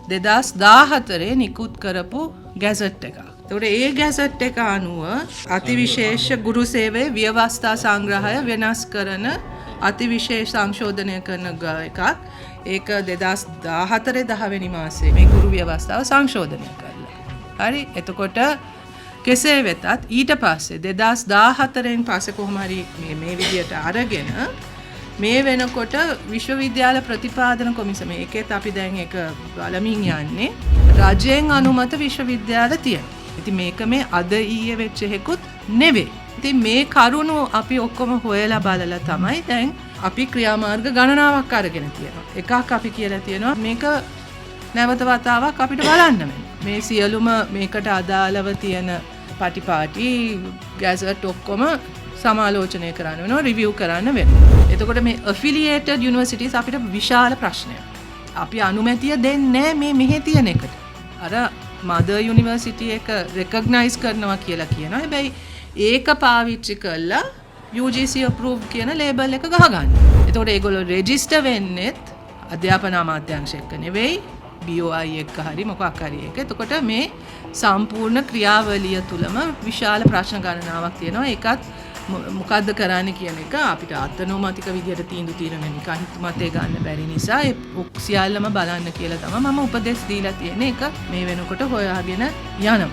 2014 නිකුත් කරපු ගැසට් එකක්. ඒතකොට ඒ ගැසට් එක අනුව අතිවිශේෂ ගුරු සේවයේ ව්‍යවස්ථා සංග්‍රහය වෙනස් කරන අතිවිශේෂ සංශෝධනය කරන එකක්. ඒක 2014 10 වෙනි මාසයේ මේ ගුරු ව්‍යවස්ථාව සංශෝධනය කළා. හරි. එතකොට කෙසේ වෙතත් ඊට පස්සේ 2014න් පස්සේ කොහොම හරි මේ විදියට අරගෙන මේ වෙනකොට විශ්වවිද්‍යාල ප්‍රතිපාදන කොමිසම මේකෙත් අපි දැන් ඒක බලමින් යන්නේ රජයෙන් අනුමත විශ්වවිද්‍යාල තියෙනවා. ඉතින් මේක මේ අද ඊයේ වෙච්ච එකකුත් නෙවෙයි. ඉතින් මේ කරුණු අපි ඔක්කොම හොයලා බලලා තමයි දැන් අපි ක්‍රියාමාර්ග ගණනාවක් අරගෙන තියෙනවා. එකක් අපි කියලා තියෙනවා මේක නැවත වතාවක් අපිට බලන්න වෙනවා. මේ සියලුම මේකට අදාළව තියෙන පටිපාටි ගැසට් ඔක්කොම සමාලෝචනය කරන්න වෙනවා, රිවිව් කරන්න වෙනවා. එතකොට මේ affiliated universities අපිට විශාල ප්‍රශ්නයක්. අපි අනුමැතිය දෙන්නේ මේ මෙහෙ තියෙන එකට. අර mother university එක recognize කරනවා කියලා කියනවා. හැබැයි ඒක පාවිච්චි කරලා UGC approved කියන label එක ගහගන්න. එතකොට ඒගොල්ලෝ register වෙන්නේත් අධ්‍යාපන අමාත්‍යාංශ එක්ක නෙවෙයි, BOI එක්ක හරි මොකක් හරි එක. එතකොට මේ සම්පූර්ණ ක්‍රියාවලිය තුලම විශාල ප්‍රශ්න ගණනාවක් තියෙනවා. ඒකත් මොකද්ද කරන්න කියන එක අපිට අත්නෝමතික විදියට තීන්දුව తీරන එක හිතමතේ ගන්න බැරි නිසා ඒ සියල්ලම බලන්න කියලා තමයි මම උපදෙස් දීලා තියෙන එක මේ වෙනකොට හොයාගෙන යනවා.